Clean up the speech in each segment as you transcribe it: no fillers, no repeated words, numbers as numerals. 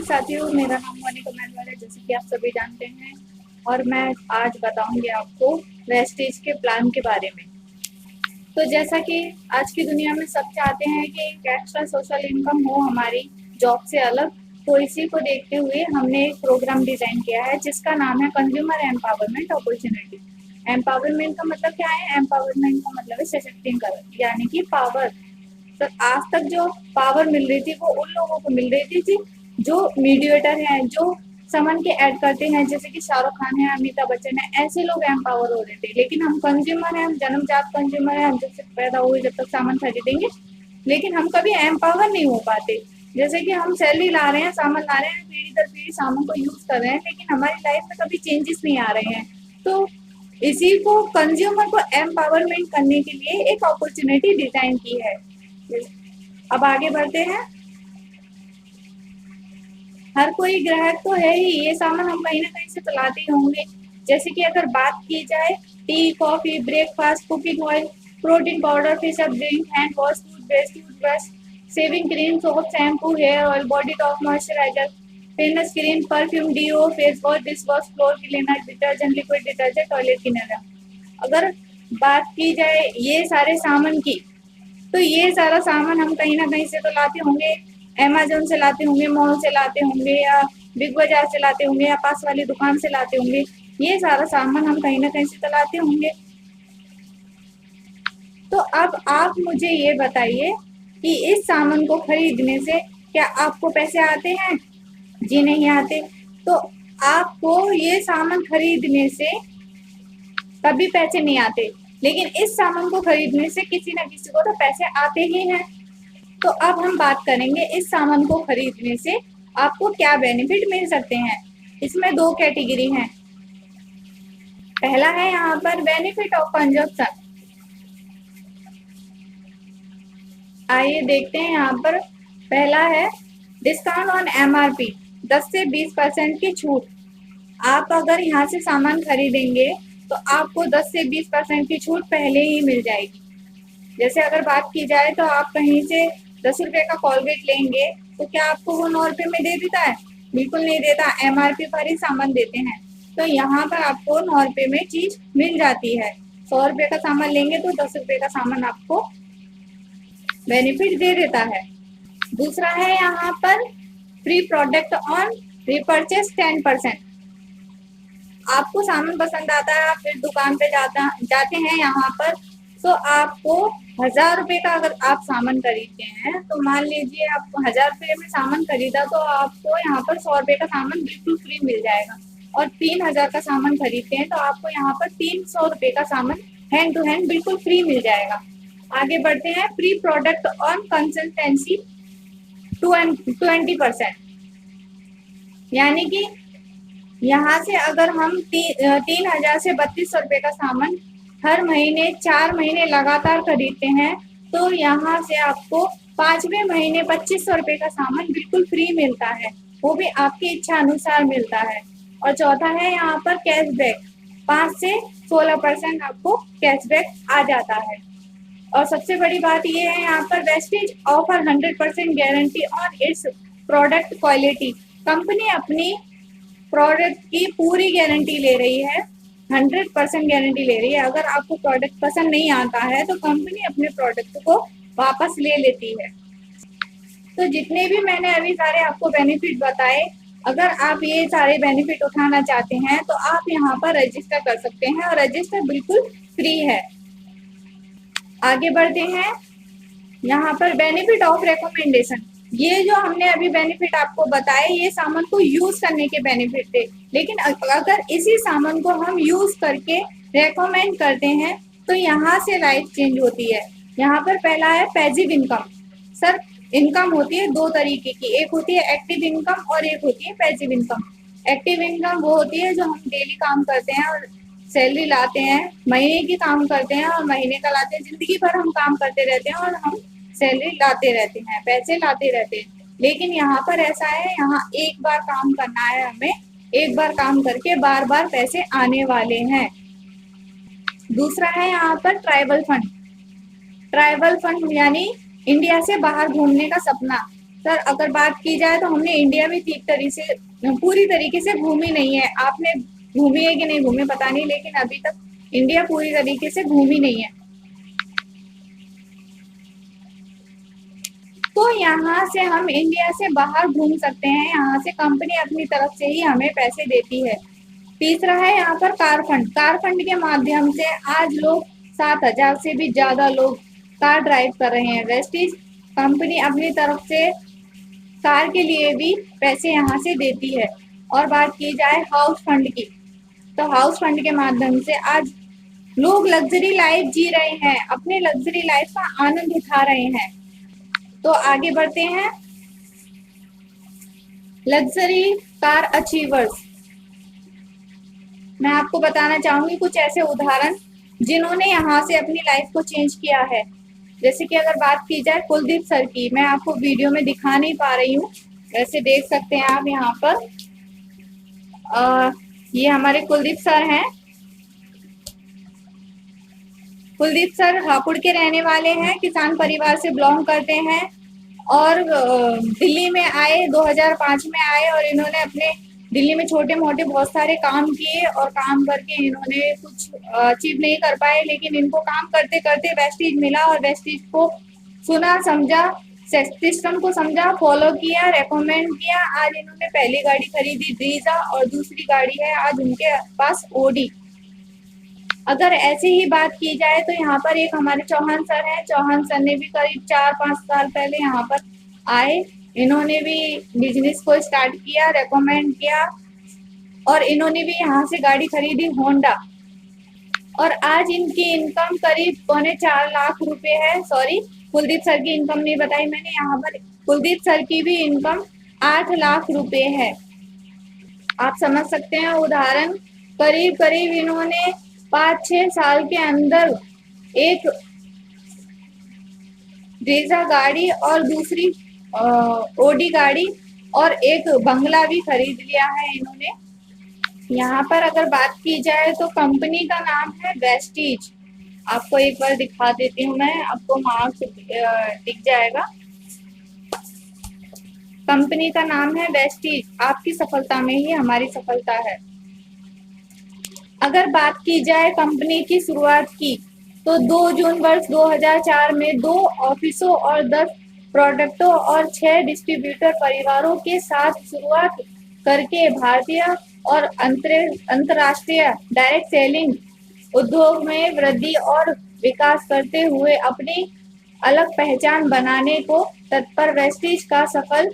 साथियों, मेरा नाम मोनिका मैनवर है, जैसे कि आप सभी जानते हैं। और मैं आज बताऊंगी आपको वेस्टेज के प्लान के बारे में। तो जैसा कि आज की दुनिया में सब चाहते हैं कि एक एक्स्ट्रा सोशल इनकम हो हमारी जॉब से अलग, तो इसी को देखते हुए हमने एक प्रोग्राम डिजाइन किया है जिसका नाम है कंज्यूमर एम्पावरमेंट अपॉर्चुनिटी। एम्पावरमेंट का मतलब क्या है? एम्पावरमेंट का मतलब है सशक्तिकरण, यानी कि पावर। तो आज तक जो पावर मिल रही थी वो उन लोगों को मिल रही थी जो मीडिएटर हैं, जो समन के ऐड करते हैं, जैसे कि शाहरुख खान है, अमिताभ बच्चन है, ऐसे लोग एम्पावर हो रहे थे। लेकिन हम कंज्यूमर हैं, हम जन्मजात कंज्यूमर हैं, हम जब से पैदा हुए जब तक सामान खरीदेंगे, लेकिन हम कभी एम्पावर नहीं हो पाते। जैसे कि हम सैलरी ला रहे हैं, सामान ला रहे हैं, पीढ़ी दर पीढ़ी सामान को यूज कर रहे हैं, लेकिन हमारी लाइफ में कभी चेंजेस नहीं आ रहे हैं। तो इसी को कंज्यूमर को एम्पावरमेंट करने के लिए एक अपॉर्चुनिटी डिजाइन की है। अब आगे बढ़ते हैं। हर कोई ग्राहक तो है ही, ये सामान हम कहीं ना कहीं से तो लाते ही होंगे। जैसे कि अगर बात की जाए tea, coffee, breakfast, cooking oil, protein powder, face drink, hand wash, toothbrush, shaving cream, soap, shampoo, hair oil, body top, moisturiser, face cream, perfume, deo, face wash, dish wash, floor cleaner, detergent, liquid detergent, toilet cleaner. अगर बात की जाए ये सारे सामान की, तो ये सारा सामान हम कहीं ना कहीं से तो लाते होंगे। अमेजोन से लाते होंगे, मॉल से लाते होंगे, या बिग बाजार से लाते होंगे, या पास वाली दुकान से लाते होंगे। ये सारा सामान हम कहीं ना कहीं से तो लाते होंगे। तो अब आप मुझे ये बताइए कि इस सामान को खरीदने से क्या आपको पैसे आते हैं? जी नहीं आते। तो आपको ये सामान खरीदने से कभी पैसे नहीं आते, लेकिन इस सामान को खरीदने से किसी ना किसी को तो पैसे आते ही हैं। तो अब हम बात करेंगे इस सामान को खरीदने से आपको क्या बेनिफिट मिल सकते हैं। इसमें दो कैटेगरी हैं। पहला है यहाँ पर बेनिफिट ऑफ कंजप्शन। आइए देखते हैं यहाँ पर। पहला है डिस्काउंट ऑन एमआरपी, 10 से 20% की छूट। आप अगर यहाँ से सामान खरीदेंगे तो आपको 10 से 20% की छूट पहले ही मिल जाएगी। जैसे अगर बात की जाए तो आप कहीं से 10 रुपए का कोलगेट लेंगे तो क्या आपको वो 9 रुपए में दे देता है? बिल्कुल नहीं देता, एमआरपी पर ही सामान देते हैं। तो यहाँ पर आपको 9 रुपए में चीज मिल जाती है। 100 रुपए का सामान लेंगे तो 10 रुपए का सामान आपको बेनिफिट दे देता है। दूसरा है यहाँ पर फ्री प्रोडक्ट ऑन रिपर्चेस 10%। आपको सामान पसंद आता है, आप फिर दुकान पे जाते हैं यहाँ पर, तो आपको 1000 रुपए का अगर आप सामान खरीदते हैं, तो मान लीजिए आपको 1000 रुपए में सामान खरीदा, तो आपको यहाँ पर 100 रुपए का सामान बिल्कुल फ्री मिल जाएगा। और 3000 का सामान खरीदते हैं तो आपको यहाँ पर 300 रुपए का सामान हैंड टू हैंड बिल्कुल फ्री मिल जाएगा। आगे बढ़ते हैं। फ्री प्रोडक्ट ऑन कंसल्टेंसी 20%, यानी कि यहाँ से अगर हम 3000 से 3200 रुपए का सामान हर महीने 4 महीने लगातार खरीदते हैं, तो यहाँ से आपको 5वें महीने 2500 रुपए का सामान बिल्कुल फ्री मिलता है, वो भी आपकी इच्छा अनुसार मिलता है। और चौथा है यहाँ पर कैशबैक, 5 से 16% आपको कैशबैक आ जाता है। और सबसे बड़ी बात ये है यहाँ पर wastage offer 100% guarantee on it's product quality. Company अपनी प्रोडक्ट की पूरी गारंटी ले रही है, 100% गारंटी ले रही है। अगर आपको प्रोडक्ट पसंद नहीं आता है तो कंपनी अपने प्रोडक्ट को वापस ले लेती है। तो जितने भी मैंने अभी सारे आपको बेनिफिट बताए, अगर आप ये सारे बेनिफिट उठाना चाहते हैं तो आप यहाँ पर रजिस्टर कर सकते हैं, और रजिस्टर बिल्कुल फ्री है। आगे बढ़ते हैं। यहाँ पर बेनिफिट ऑफ रिकमेंडेशन, ये जो हमने अभी बेनिफिट आपको बताए ये सामान को यूज करने के बेनिफिट थे, लेकिन अगर इसी सामान को हम यूज करके रेकमेंड करते हैं तो यहाँ से लाइफ चेंज होती है। यहाँ पर पहला है पैसिव इनकम। सर, इनकम होती है दो तरीके की, एक होती है एक्टिव इनकम और एक होती है पैसिव इनकम। एक्टिव इनकम वो होती है जो हम डेली काम करते हैं और सैलरी लाते हैं, महीने की काम करते हैं और महीने का लाते हैं, जिंदगी भर हम काम करते रहते हैं और हम सैलरी लाते रहते हैं, पैसे लाते रहते हैं। लेकिन यहाँ पर ऐसा है, यहाँ एक बार काम करना है हमें, एक बार काम करके बार बार पैसे आने वाले हैं। दूसरा है यहाँ पर ट्राइबल फंड। ट्राइबल फंड यानी इंडिया से बाहर घूमने का सपना। सर अगर बात की जाए तो हमने इंडिया भी ठीक तरीके से पूरी तरीके से घूमी नहीं है। आपने घूमी है कि नहीं घूमी पता नहीं, लेकिन अभी तक इंडिया पूरी तरीके से घूमी नहीं है। तो यहाँ से हम इंडिया से बाहर घूम सकते हैं, यहाँ से कंपनी अपनी तरफ से ही हमें पैसे देती है। तीसरा है यहाँ पर कार फंड। कार फंड के माध्यम से आज लोग 7,000 से भी ज्यादा लोग कार ड्राइव कर रहे हैं। वेस्टीज कंपनी अपनी तरफ से कार के लिए भी पैसे यहाँ से देती है। और बात की जाए हाउस फंड की, तो हाउस फंड के माध्यम से आज लोग लग्जरी लाइफ जी रहे हैं, अपने लग्जरी लाइफ का आनंद उठा रहे हैं। तो आगे बढ़ते हैं, लग्जरी कार अचीवर्स। मैं आपको बताना चाहूंगी कुछ ऐसे उदाहरण जिन्होंने यहाँ से अपनी लाइफ को चेंज किया है। जैसे कि अगर बात की जाए कुलदीप सर की, मैं आपको वीडियो में दिखा नहीं पा रही हूँ, वैसे देख सकते हैं आप यहाँ पर। ये हमारे कुलदीप सर हैं। कुलदीप सर हापुड़ के रहने वाले हैं, किसान परिवार से बिलोंग करते हैं और दिल्ली में आए, 2005 में आए और इन्होंने अपने दिल्ली में छोटे मोटे बहुत सारे काम किए और काम करके इन्होंने कुछ अचीव नहीं कर पाए, लेकिन इनको काम करते करते वेस्टीज मिला और वेस्टीज को सुना समझा, सिस्टम को समझा, फॉलो किया, रेकमेंड किया। आज इन्होंने पहली गाड़ी खरीदी ब्रीजा और दूसरी गाड़ी है आज उनके पास ओडी। अगर ऐसे ही बात की जाए तो यहाँ पर एक हमारे चौहान सर हैं। चौहान सर ने भी करीब 4-5 साल पहले यहाँ पर आए, इन्होंने भी बिजनेस को स्टार्ट किया, रेकमेंड किया और इन्होंने भी यहाँ से गाड़ी खरीदी होंडा। और आज इनकी इनकम करीब 3.25 लाख रुपए है। सॉरी, कुलदीप सर की इनकम नहीं बताई मैंने, यहाँ पर कुलदीप सर की भी इनकम 8 लाख रुपए है। आप समझ सकते हैं उदाहरण। करीब करीब इन्होंने 5-6 साल के अंदर एक ब्रेजा गाड़ी और दूसरी ओडी गाड़ी और एक बंगला भी खरीद लिया है इन्होंने। यहाँ पर अगर बात की जाए तो कंपनी का नाम है वेस्टीज। आपको एक बार दिखा देती हूँ मैं, आपको मार्क्स दिख जाएगा। कंपनी का नाम है वेस्टीज। आपकी सफलता में ही हमारी सफलता है। अगर बात की जाए कंपनी की शुरुआत की, तो 2 जून वर्ष 2004 में 2 ऑफिसों और 10 प्रोडक्टों और 6 डिस्ट्रीब्यूटर परिवारों के साथ शुरुआत करके भारतीय और अंतर्राष्ट्रीय डायरेक्ट सेलिंग उद्योग में वृद्धि और विकास करते हुए अपनी अलग पहचान बनाने को तत्पर वेस्टीज का सफल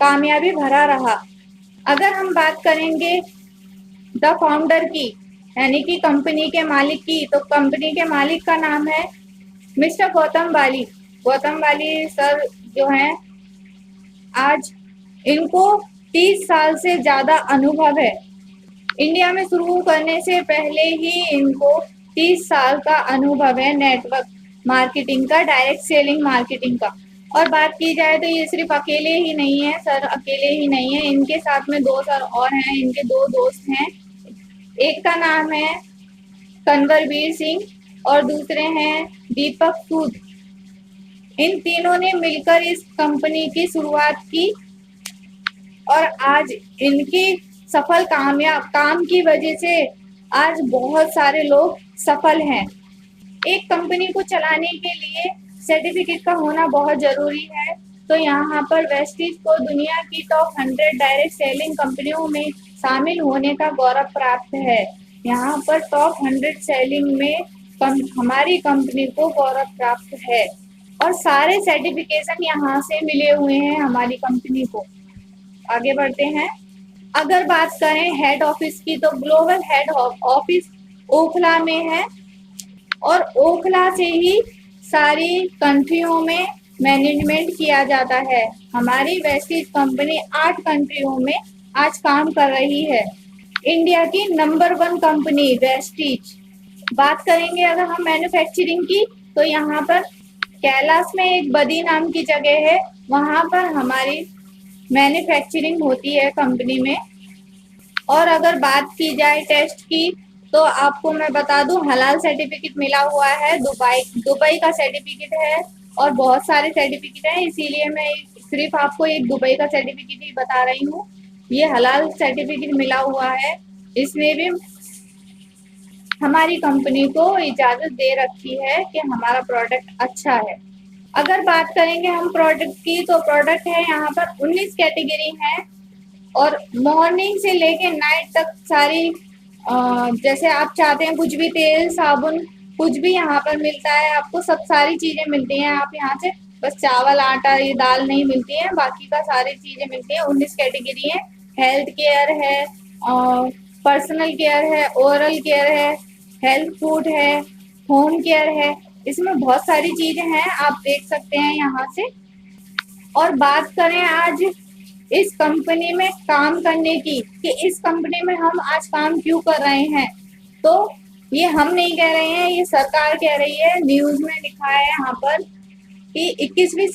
कामयाबी भरा रहा। अगर हम बात करेंगे द फाउंडर की, यानी कि कंपनी के मालिक की, तो कंपनी के मालिक का नाम है मिस्टर गौतम बाली। गौतम बाली सर जो हैं, आज इनको 30 साल से ज्यादा अनुभव है। इंडिया में शुरू करने से पहले ही इनको 30 साल का अनुभव है नेटवर्क मार्केटिंग का, डायरेक्ट सेलिंग मार्केटिंग का। और बात की जाए तो ये सिर्फ अकेले ही नहीं है, सर अकेले ही नहीं है, इनके साथ में 2 सर और हैं, इनके 2 दोस्त हैं। एक का नाम है कन्वरवीर सिंह और दूसरे हैं दीपक सूद। इन तीनों ने मिलकर इस कंपनी की शुरुआत की और आज इनकी सफल कामयाब काम की वजह से आज बहुत सारे लोग सफल हैं। एक कंपनी को चलाने के लिए सर्टिफिकेट का होना बहुत जरूरी है। तो यहाँ पर वेस्टीज को दुनिया की टॉप 100 डायरेक्ट सेलिंग कंपनियों में शामिल होने का गौरव प्राप्त है। यहाँ पर टॉप 100 सेलिंग में हमारी कंपनी को गौरव प्राप्त है और सारे सर्टिफिकेशन यहाँ से मिले हुए हैं हमारी कंपनी को। आगे बढ़ते हैं। अगर बात करें हेड ऑफिस की, तो ग्लोबल हेड ऑफिस ओखला में है और ओखला से ही सारी कंट्रियों में मैनेजमेंट किया जाता है। हमारी वेस्टीज कंपनी 8 कंट्रियों में आज काम कर रही है। इंडिया की नंबर 1 कंपनी वेस्टीज। बात करेंगे अगर हम मैन्युफैक्चरिंग की, तो यहाँ पर कैलाश में एक बदी नाम की जगह है, वहां पर हमारी मैन्युफैक्चरिंग होती है कंपनी में। और अगर बात की जाए टेस्ट की, तो आपको मैं बता दूं हलाल सर्टिफिकेट मिला हुआ है, दुबई का सर्टिफिकेट है और बहुत सारे सर्टिफिकेट हैं, इसीलिए मैं सिर्फ आपको एक दुबई का सर्टिफिकेट ही बता रही हूँ, ये हलाल सर्टिफिकेट मिला हुआ है। इसमें भी हमारी कंपनी को इजाजत दे रखी है कि हमारा प्रोडक्ट अच्छा है। अगर बात करेंगे हम प्रोडक्ट की, तो प्रोडक्ट है यहाँ पर 19 कैटेगरी है और मॉर्निंग से लेके नाइट तक सारी जैसे आप चाहते हैं कुछ भी तेल साबुन कुछ भी यहाँ पर मिलता है आपको, सब सारी चीजें मिलती हैं। आप यहाँ से बस चावल आटा ये दाल नहीं मिलती है, बाकी का सारी चीजें मिलती है। 19 कैटेगरी है, हेल्थ केयर है, पर्सनल केयर है, ओरल केयर है, हेल्थ फूड है, होम केयर है, इसमें बहुत सारी चीजें हैं, आप देख सकते हैं यहाँ से। और बात करें आज इस कंपनी में काम करने की, कि इस कंपनी में हम आज काम क्यों कर रहे हैं, तो ये हम नहीं कह रहे हैं, ये सरकार कह रही है। न्यूज में लिखा है यहाँ पर कि 21वीं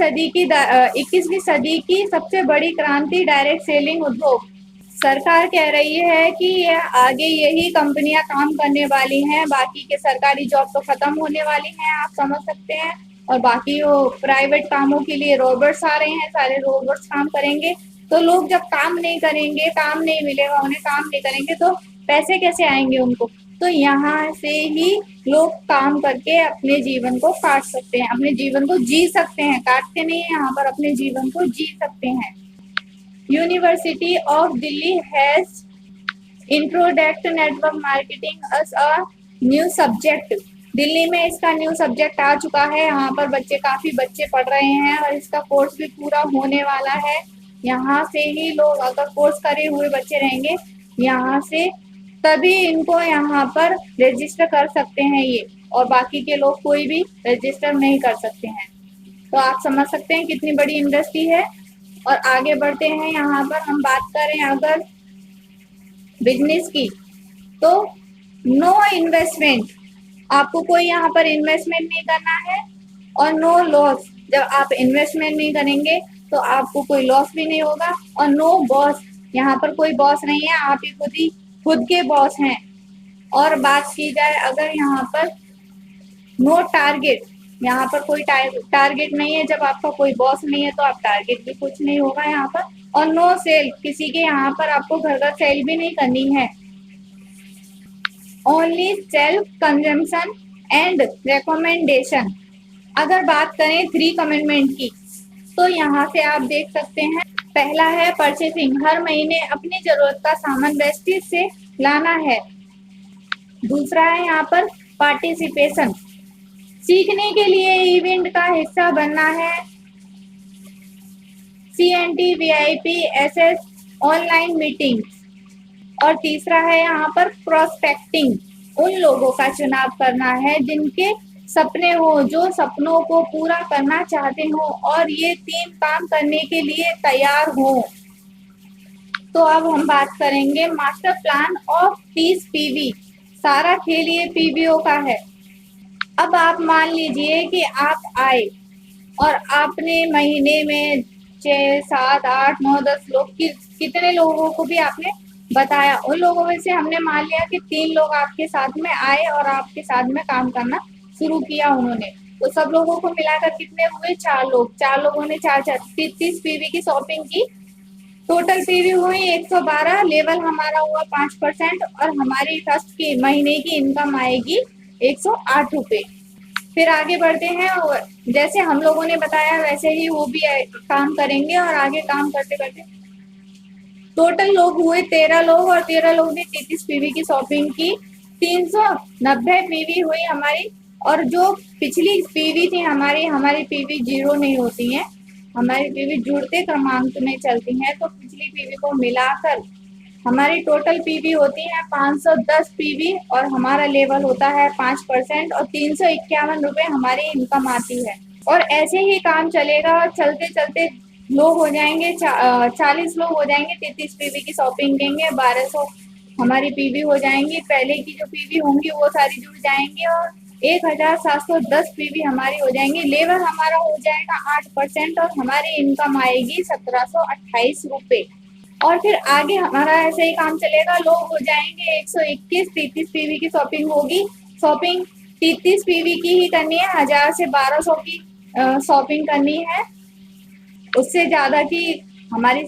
सदी की सबसे बड़ी क्रांति डायरेक्ट सेलिंग उद्योग। सरकार कह रही है कि ये आगे यही कंपनियां काम करने वाली हैं, बाकी के सरकारी जॉब तो खत्म होने वाली हैं, आप समझ सकते हैं। और बाकी वो प्राइवेट कामों के लिए रोबोट्स आ रहे हैं, सारे रोबोट्स काम करेंगे। तो लोग जब काम नहीं करेंगे, काम नहीं मिलेगा उन्हें, काम नहीं करेंगे तो पैसे कैसे आएंगे उनको। तो यहाँ से ही लोग काम करके अपने जीवन को काट सकते हैं, अपने जीवन को जी सकते हैं, काटते नहीं है यहाँ पर, अपने जीवन को जी सकते हैं। University of Delhi has introduced network marketing as a new subject। Delhi में इसका न्यू सब्जेक्ट आ चुका है, यहाँ पर काफी बच्चे पढ़ रहे हैं और इसका कोर्स भी पूरा होने वाला है। यहाँ से ही लोग अगर कोर्स करे हुए बच्चे रहेंगे यहाँ से, तभी इनको यहाँ पर रजिस्टर कर सकते हैं ये, और बाकी के लोग कोई भी रजिस्टर नहीं कर सकते हैं। तो आप समझ सकते हैं कितनी बड़ी इंडस्ट्री है। और आगे बढ़ते हैं, यहाँ पर हम बात करें अगर बिजनेस की, तो नो इन्वेस्टमेंट, आपको कोई यहाँ पर इन्वेस्टमेंट नहीं करना है, और नो लॉस, जब आप इन्वेस्टमेंट नहीं करेंगे तो आपको कोई लॉस भी नहीं होगा। और नो बॉस, यहाँ पर कोई बॉस नहीं है, आप ही खुद के बॉस हैं। और बात की जाए अगर यहाँ पर नो टारगेट, यहाँ पर कोई टारगेट नहीं है, जब आपका कोई बॉस नहीं है तो आप टारगेट भी कुछ नहीं होगा यहाँ पर। और नो सेल, किसी के यहाँ पर आपको घर सेल भी नहीं करनी है। Only self consumption and recommendation. अगर बात करें 3 कमिटमेंट की, तो यहाँ से आप देख सकते हैं, पहला है परचेसिंग, हर महीने अपनी जरूरत का सामान वेस्टेज से लाना है। दूसरा है यहाँ पर पार्टिसिपेशन, सीखने के लिए इवेंट का हिस्सा बनना है। CNT VIP SS online meeting. और तीसरा है यहाँ पर प्रोस्पेक्टिंग, उन लोगों का चुनाव करना है जिनके सपने हो, जो सपनों को पूरा करना चाहते हो और ये 3 काम करने के लिए तैयार हो। तो अब हम बात करेंगे मास्टर प्लान ऑफ 30 PV। सारा खेल ये PVO का है। अब आप मान लीजिए कि आप आए और आपने महीने में 6, 7, 8, 9, 10 लोग कितने लोगों को भी आपने बताया, उन लोगों में से हमने मान लिया कि 3 लोग आपके साथ में आए और आपके साथ में काम करना शुरू किया उन्होंने, तो सब लोगों को मिलाकर कितने हुए, 4 लोग। 4 लोगों ने 30 PV की शॉपिंग की। टोटल PV हुई 112, लेवल हमारा हुआ 5% और हमारी फर्स्ट की महीने की इनकम आएगी 108 रुपये। फिर आगे बढ़ते हैं, जैसे हम लोगों ने बताया वैसे ही वो भी काम करेंगे और आगे काम करते करते टोटल लोग हुए 13 लोग और 13 लोग ने 33 PV की शॉपिंग की। 390 PV हुई हमारी, और जो पिछली PV थी हमारी PV 0 नहीं होती है, हमारी PV जुड़ते क्रमांक में चलती हैं, तो पिछली PV को मिलाकर हमारी टोटल PV होती है 510 PV और हमारा लेवल होता है 5% और 351 रुपये हमारी इनकम आती है। और ऐसे ही काम चलेगा, चलते चलते लोग हो जाएंगे 40 लोग हो जाएंगे, 33 PV की शॉपिंग देंगे, 1200 हमारी PV हो जाएंगी, पहले की जो PV होंगी वो सारी जुड़ जाएंगी और 1710 PV हमारी हो जाएंगी। लेवल हमारा हो जाएगा 8% और हमारी इनकम आएगी 1728 रुपये। और फिर आगे हमारा ऐसे ही काम चलेगा, लोग हो जाएंगे 121, 33 PV की शॉपिंग होगी। शॉपिंग 33 PV की ही करनी है, 1000 से 1200 की शॉपिंग करनी है। उससे ज़्यादा की हमारी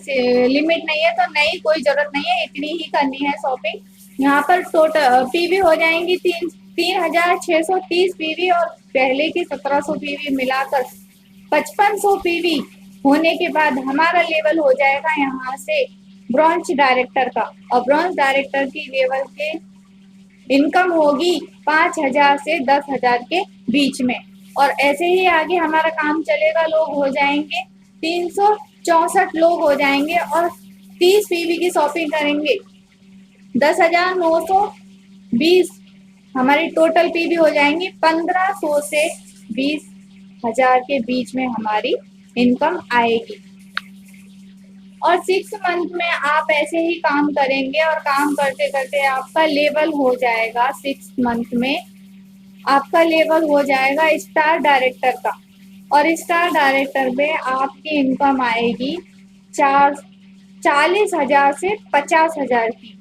लिमिट नहीं है, तो नहीं, कोई ज़रूरत नहीं है, इतनी ही करनी है शॉपिंग। यहाँ पर टोटल पीवी हो जाएंगी 3,630 पीवी, और पहले की 1,700 पीवी मिलाकर 5500 पीवी होने के बाद हमारा लेवल हो जाएगा यहाँ से ब्रॉन्ज डायरेक्टर का। और ब्रॉन्ज डायरेक्टर की लेवल के इनकम होगी 5,000 से 10,000 के बीच में। और ऐसे ही आगे हमारा काम चलेगा। लोग हो जाएंगे 364 लोग हो जाएंगे, और 30 पीवी की शॉपिंग करेंगे। 10,920 हमारी टोटल पीवी हो जाएंगी। 1,500 से 20,000 के बीच में हमारी इनकम आएगी। और 6 मंथ में आप ऐसे ही काम करेंगे, और काम करते करते आपका लेवल हो जाएगा। 6 मंथ में आपका लेवल हो जाएगा स्टार डायरेक्टर का। और स्टार डायरेक्टर में आपकी इनकम आएगी 40,000 से 50,000 की।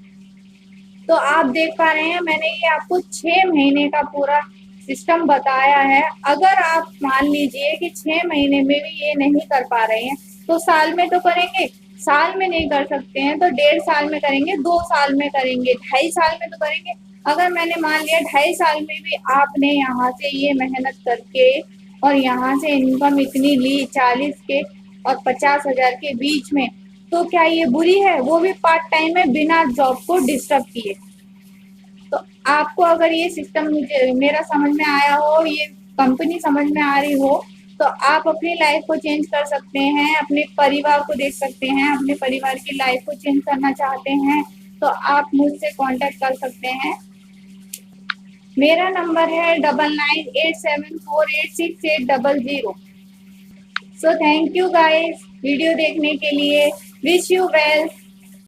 तो आप देख पा रहे हैं, मैंने ये आपको 6 महीने का पूरा सिस्टम बताया है। अगर आप मान लीजिए कि 6 महीने में भी ये नहीं कर पा रहे हैं, तो साल में तो करेंगे। साल में नहीं कर सकते हैं तो 1.5 साल में करेंगे, 2 साल में करेंगे, 2.5 साल में तो करेंगे। अगर मैंने मान लिया 2.5 साल में भी आपने यहाँ से ये मेहनत करके और यहाँ से इनकम इतनी ली 40 के और 50,000 के बीच में, तो क्या ये बुरी है? वो भी पार्ट टाइम में, बिना जॉब को डिस्टर्ब किए। तो आपको अगर ये सिस्टम मेरा समझ में आया हो, ये कंपनी समझ में आ रही हो, तो आप अपनी लाइफ को चेंज कर सकते हैं, अपने परिवार को देख सकते हैं। अपने परिवार की लाइफ को चेंज करना चाहते हैं तो आप मुझसे कांटेक्ट कर सकते हैं। मेरा नंबर है 9987486800। So thank you guys video देखने के लिए। Wish you well.